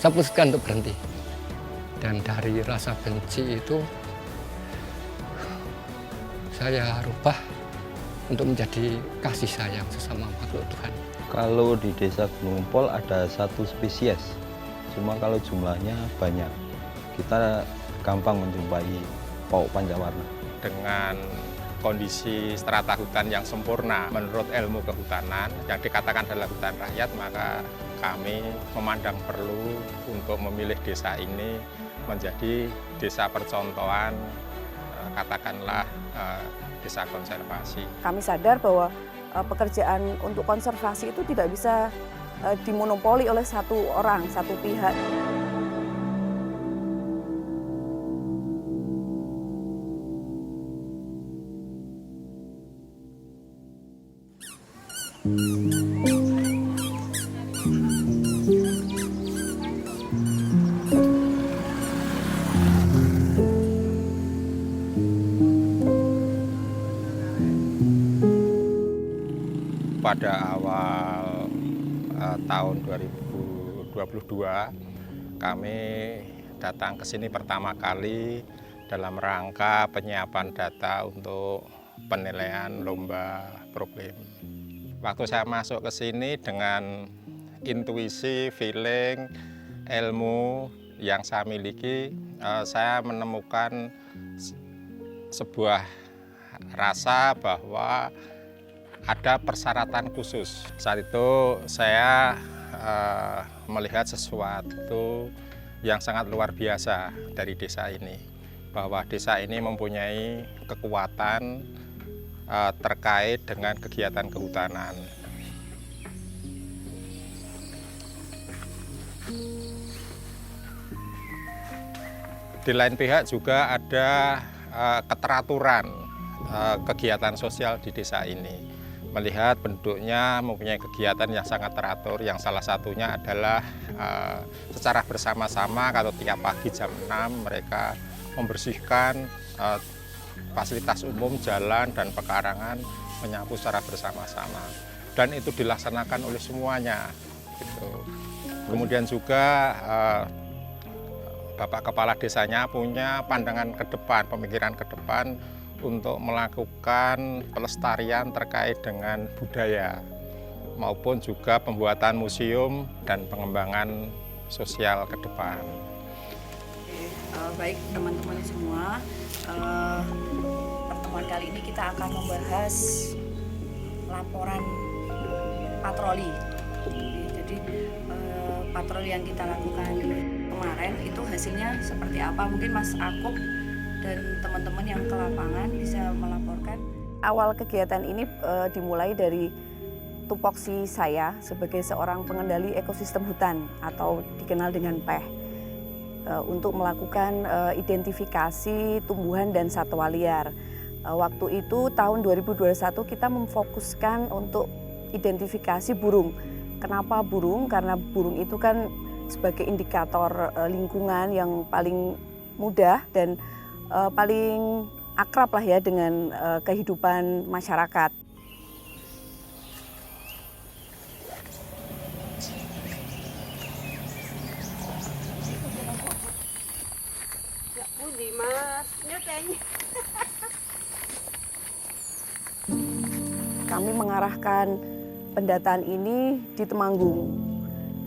saya putuskan untuk berhenti. Dan dari rasa benci itu saya rubah untuk menjadi kasih sayang sesama makhluk Tuhan. Kalau di desa Gunung Gempol ada satu spesies, cuma kalau jumlahnya banyak. Kita gampang menjumpai pauk pancawarna. Dengan kondisi strata hutan yang sempurna menurut ilmu kehutanan yang dikatakan adalah hutan rakyat, maka kami memandang perlu untuk memilih desa ini menjadi desa percontohan, katakanlah desa konservasi. Kami sadar bahwa pekerjaan untuk konservasi itu tidak bisa dimonopoli oleh satu orang, satu pihak. Pada awal tahun 2022 kami datang ke sini pertama kali dalam rangka penyiapan data untuk penilaian lomba problem. Waktu saya masuk ke sini dengan intuisi, feeling, ilmu yang saya miliki, saya menemukan sebuah rasa bahwa ada persyaratan khusus. Saat itu saya melihat sesuatu yang sangat luar biasa dari desa ini. Bahwa desa ini mempunyai kekuatan terkait dengan kegiatan kehutanan. Di lain pihak juga ada keteraturan kegiatan sosial di desa ini. Melihat penduduknya mempunyai kegiatan yang sangat teratur, yang salah satunya adalah secara bersama-sama kalau tiap pagi jam 6 mereka membersihkan fasilitas umum, jalan dan pekarangan, menyapu secara bersama-sama. Dan itu dilaksanakan oleh semuanya. Gitu. Kemudian juga Bapak Kepala Desanya punya pandangan ke depan, pemikiran ke depan untuk melakukan pelestarian terkait dengan budaya maupun juga pembuatan museum dan pengembangan sosial ke depan. Baik teman-teman semua, pertemuan kali ini kita akan membahas laporan patroli. Jadi patroli yang kita lakukan kemarin itu hasilnya seperti apa? Mungkin Mas Akub dan teman-teman yang ke lapangan bisa melaporkan. Awal kegiatan ini dimulai dari tupoksi saya sebagai seorang pengendali ekosistem hutan atau dikenal dengan PEH untuk melakukan identifikasi tumbuhan dan satwa liar. Waktu itu tahun 2021 kita memfokuskan untuk identifikasi burung. Kenapa burung? Karena burung itu kan sebagai indikator lingkungan yang paling mudah dan paling akrab lah ya dengan kehidupan masyarakat. Ya pundi Mas, nyetanya. Kami mengarahkan pendataan ini di Temanggung.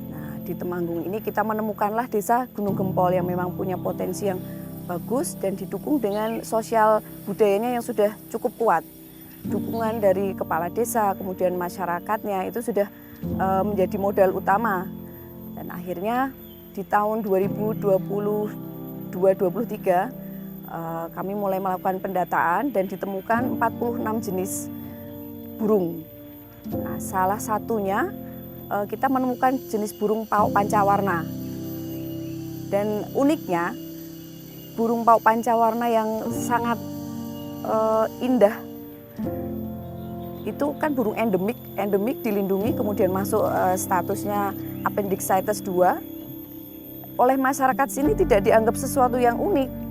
Nah, di Temanggung ini kita menemukanlah desa Gunung Gempol yang memang punya potensi yang bagus dan didukung dengan sosial budayanya yang sudah cukup kuat. Dukungan dari kepala desa, kemudian masyarakatnya itu sudah menjadi modal utama. Dan akhirnya di tahun 2022-2023 kami mulai melakukan pendataan dan ditemukan 46 jenis burung. Nah, salah satunya kita menemukan jenis burung pauk pancawarna. Dan uniknya burung pauk pancawarna yang sangat indah itu kan burung endemik dilindungi, kemudian masuk statusnya Appendicitis 2. Oleh masyarakat sini tidak dianggap sesuatu yang unik.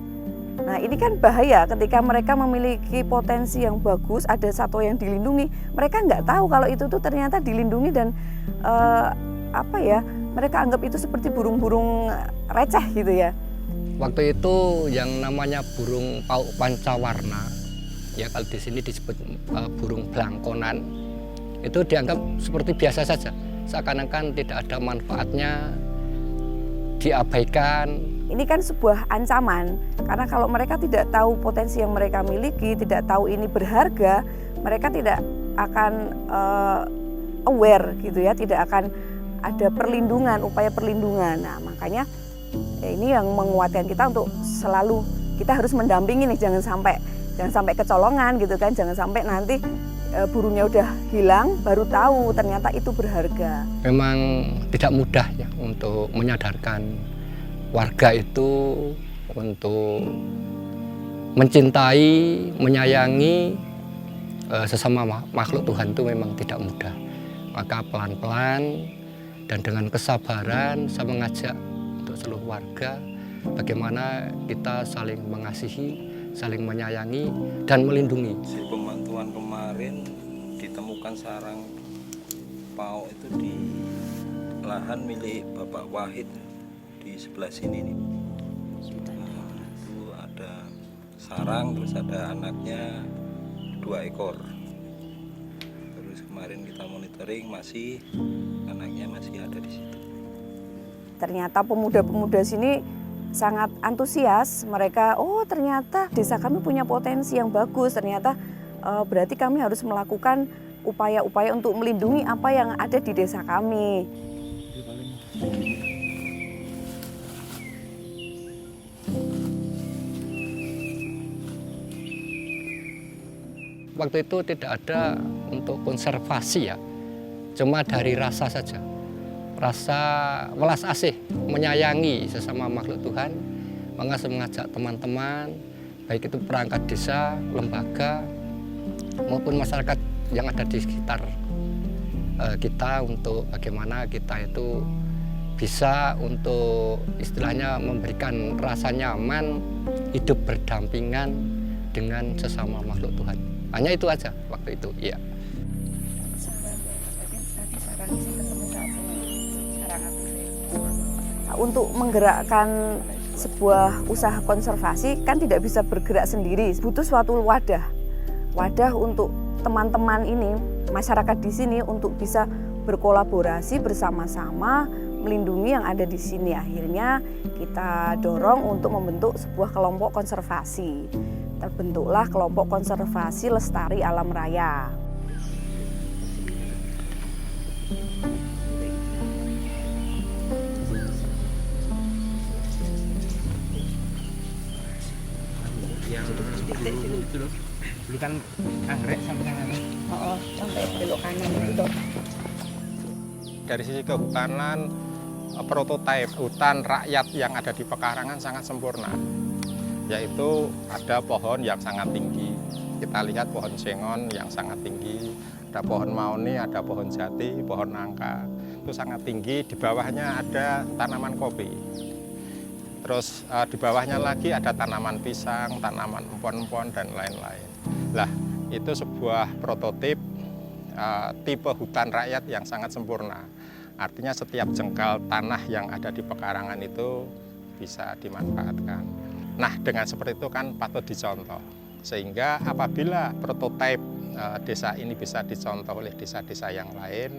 Nah, ini kan bahaya ketika mereka memiliki potensi yang bagus, ada satwa yang dilindungi, mereka nggak tahu kalau itu tuh ternyata dilindungi dan mereka anggap itu seperti burung-burung receh gitu ya. Waktu itu yang namanya burung pauk pancawarna, ya kalau di sini disebut burung blangkonan, itu dianggap seperti biasa saja, seakan-akan tidak ada manfaatnya, diabaikan. Ini kan sebuah ancaman, karena kalau mereka tidak tahu potensi yang mereka miliki, tidak tahu ini berharga, mereka tidak akan aware gitu ya, tidak akan ada perlindungan, upaya perlindungan. Nah makanya ini yang menguatkan kita untuk selalu kita harus mendampingi nih, jangan sampai kecolongan gitu kan, jangan sampai nanti burungnya udah hilang baru tahu ternyata itu berharga. Memang tidak mudah ya untuk menyadarkan warga itu untuk mencintai, menyayangi sesama makhluk Tuhan itu memang tidak mudah. Maka pelan-pelan dan dengan kesabaran saya mengajak untuk seluruh warga bagaimana kita saling mengasihi, saling menyayangi dan melindungi. Si pembantuan kemarin ditemukan sarang pauk itu di lahan milik Bapak Wahid di sebelah sini nih. Itu ada sarang, terus ada anaknya 2 ekor. Terus kemarin kita monitoring masih anaknya masih ada di situ. Ternyata pemuda-pemuda sini sangat antusias, mereka ternyata desa kami punya potensi yang bagus, ternyata berarti kami harus melakukan upaya-upaya untuk melindungi apa yang ada di desa kami. Waktu itu tidak ada untuk konservasi ya, cuma dari rasa saja. Rasa welas asih, menyayangi sesama makhluk Tuhan, mengajak teman-teman, baik itu perangkat desa, lembaga, maupun masyarakat yang ada di sekitar kita untuk bagaimana kita itu bisa untuk istilahnya memberikan rasa nyaman, hidup berdampingan dengan sesama makhluk Tuhan. Hanya itu aja waktu itu, iya. Untuk menggerakkan sebuah usaha konservasi kan tidak bisa bergerak sendiri, butuh suatu wadah untuk teman-teman ini, masyarakat di sini untuk bisa berkolaborasi bersama-sama melindungi yang ada di sini. Akhirnya kita dorong untuk membentuk sebuah kelompok konservasi. Terbentuklah kelompok konservasi Lestari Alam Raya. Dulu kan anggrek sampai kanan. Sampai belok kanan itu. Dari sisi kehutanan, prototipe hutan rakyat yang ada di pekarangan sangat sempurna. Yaitu ada pohon yang sangat tinggi. Kita lihat pohon sengon yang sangat tinggi, ada pohon mauni, ada pohon jati, pohon nangka. Itu sangat tinggi, di bawahnya ada tanaman kopi. Terus di bawahnya lagi ada tanaman pisang, tanaman empon-empon, dan lain-lain. Lah, itu sebuah prototip tipe hutan rakyat yang sangat sempurna. Artinya setiap jengkal tanah yang ada di pekarangan itu bisa dimanfaatkan. Nah, dengan seperti itu kan patut dicontoh. Sehingga apabila prototipe desa ini bisa dicontoh oleh desa-desa yang lain,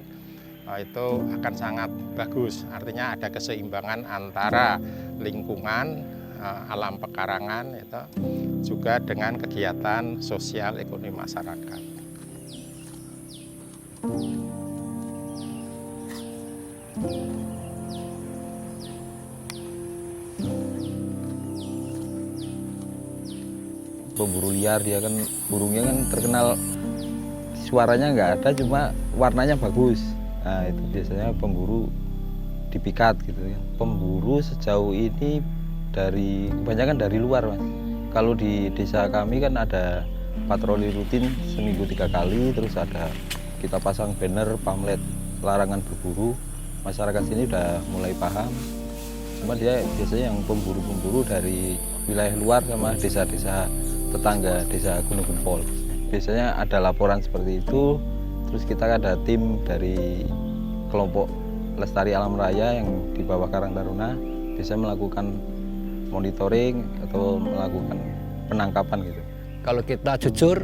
itu akan sangat bagus. Artinya ada keseimbangan antara lingkungan alam pekarangan itu juga dengan kegiatan sosial ekonomi masyarakat. Pemburu liar, dia kan burungnya kan terkenal suaranya nggak ada, cuma warnanya bagus. Nah itu biasanya pemburu dipikat gitu ya. Pemburu sejauh ini kebanyakan dari luar, Mas. Kalau di desa kami kan ada patroli rutin seminggu 3 kali, terus ada kita pasang banner pamflet larangan berburu. Masyarakat sini udah mulai paham. Cuma dia biasanya yang pemburu-pemburu dari wilayah luar sama desa-desa tetangga, desa Gunung Gempol. Biasanya ada laporan seperti itu, terus kita ada tim dari kelompok Lestari Alam Raya yang di bawah Karang Taruna bisa melakukan monitoring atau melakukan penangkapan gitu. Kalau kita jujur,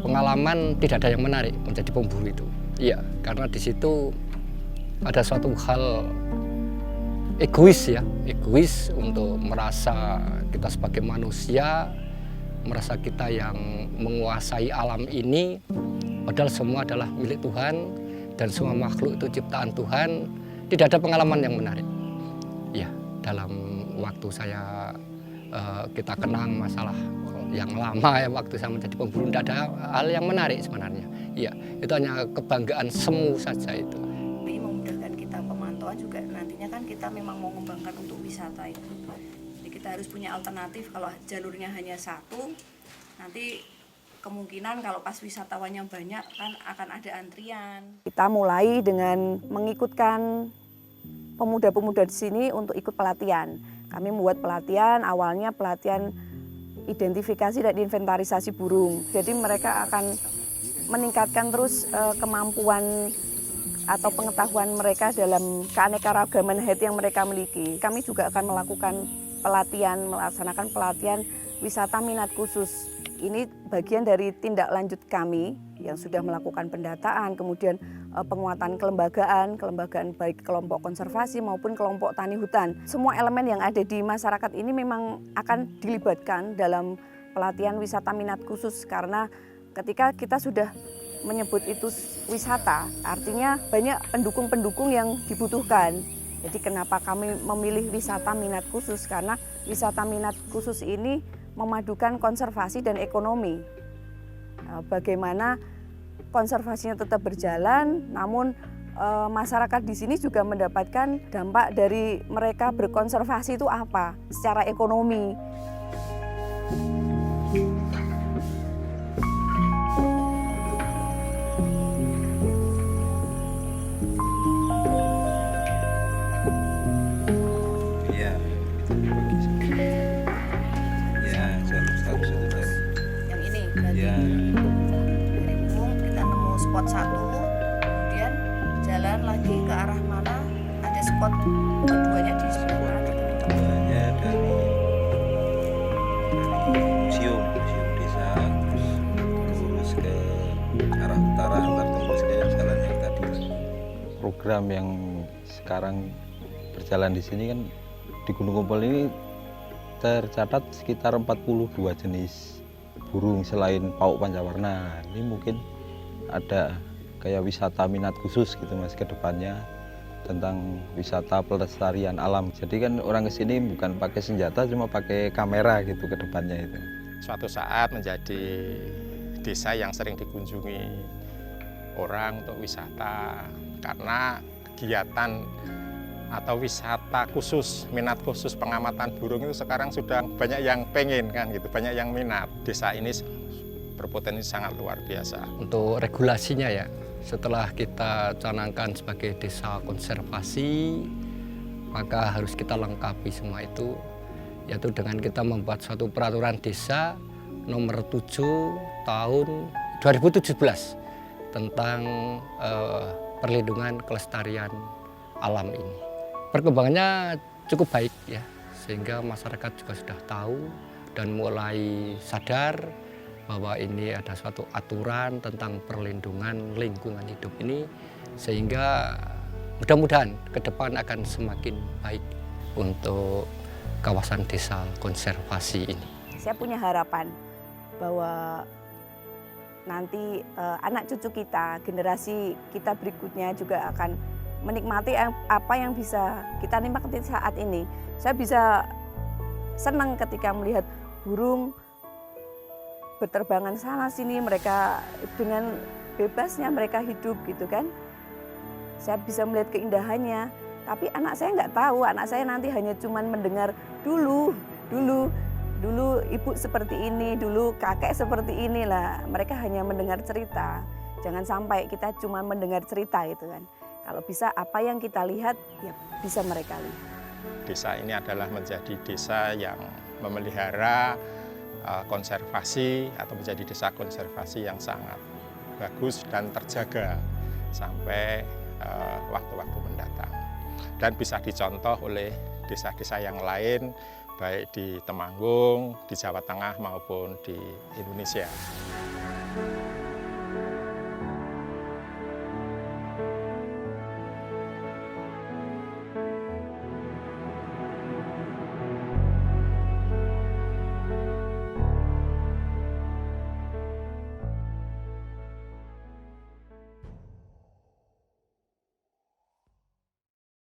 pengalaman tidak ada yang menarik menjadi pemburu itu. Iya, karena di situ ada suatu hal egois ya, egois untuk merasa kita sebagai manusia, merasa kita yang menguasai alam ini, padahal semua adalah milik Tuhan dan semua makhluk itu ciptaan Tuhan. Tidak ada pengalaman yang menarik. Ya, dalam waktu saya kita kenang masalah yang lama ya, waktu saya menjadi pemburu, tidak ada hal yang menarik sebenarnya. Iya, itu hanya kebanggaan semu saja itu. Tapi memudahkan kita pemantauan juga, nantinya kan kita memang mau mengembangkan untuk wisata itu. Jadi kita harus punya alternatif. Kalau jalurnya hanya satu, nanti kemungkinan kalau pas wisatawannya banyak kan akan ada antrian. Kita mulai dengan mengikutkan pemuda-pemuda di sini untuk ikut pelatihan. Kami membuat pelatihan, awalnya pelatihan identifikasi dan inventarisasi burung. Jadi mereka akan meningkatkan terus kemampuan atau pengetahuan mereka dalam keanekaragaman hayati yang mereka miliki. Kami juga akan melakukan pelatihan, melaksanakan pelatihan wisata minat khusus. Ini bagian dari tindak lanjut kami yang sudah melakukan pendataan, kemudian penguatan kelembagaan baik kelompok konservasi maupun kelompok tani hutan. Semua elemen yang ada di masyarakat ini memang akan dilibatkan dalam pelatihan wisata minat khusus, karena ketika kita sudah menyebut itu wisata, artinya banyak pendukung-pendukung yang dibutuhkan. Jadi kenapa kami memilih wisata minat khusus? Karena wisata minat khusus ini memadukan konservasi dan ekonomi. Bagaimana konservasinya tetap berjalan, namun masyarakat di sini juga mendapatkan dampak dari mereka berkonservasi itu apa secara ekonomi. Yang ini berarti dari Bung kita nemu spot satu, kemudian jalan lagi ke arah mana ada spot keduanya di sebelah mana kita Hanya dari museum desa, terus lurus ke arah utara, antar tembus ke jalan yang tadi. Program yang sekarang berjalan di sini kan, di Gunung Kumpul ini tercatat sekitar 42 jenis burung selain pauk pancawarna. Ini mungkin ada kayak wisata minat khusus gitu Mas ke depannya, tentang wisata pelestarian alam. Jadi kan orang kesini bukan pakai senjata, cuma pakai kamera gitu ke depannya itu. Suatu saat menjadi desa yang sering dikunjungi orang untuk wisata, karena kegiatan atau wisata khusus, minat khusus pengamatan burung itu sekarang sudah banyak yang pengen kan gitu, banyak yang minat. Desa ini berpotensi sangat luar biasa. Untuk regulasinya ya, setelah kita canangkan sebagai desa konservasi, maka harus kita lengkapi semua itu, yaitu dengan kita membuat suatu peraturan desa nomor 7 tahun 2017 tentang perlindungan kelestarian alam ini. Perkembangannya cukup baik ya, sehingga masyarakat juga sudah tahu dan mulai sadar bahwa ini ada suatu aturan tentang perlindungan lingkungan hidup ini, sehingga mudah-mudahan ke depan akan semakin baik untuk kawasan desa konservasi ini. Saya punya harapan bahwa nanti anak cucu kita, generasi kita berikutnya juga akan menikmati apa yang bisa kita nikmati saat ini. Saya bisa senang ketika melihat burung berterbangan sana sini, mereka dengan bebasnya mereka hidup gitu kan. Saya bisa melihat keindahannya, tapi anak saya nggak tahu, anak saya nanti hanya cuman mendengar dulu ibu seperti ini, dulu kakek seperti inilah. Mereka hanya mendengar cerita. Jangan sampai kita cuma mendengar cerita itu kan. Kalau bisa apa yang kita lihat, ya bisa mereka lihat. Desa ini adalah menjadi desa yang memelihara konservasi atau menjadi desa konservasi yang sangat bagus dan terjaga sampai waktu-waktu mendatang. Dan bisa dicontoh oleh desa-desa yang lain, baik di Temanggung, di Jawa Tengah maupun di Indonesia.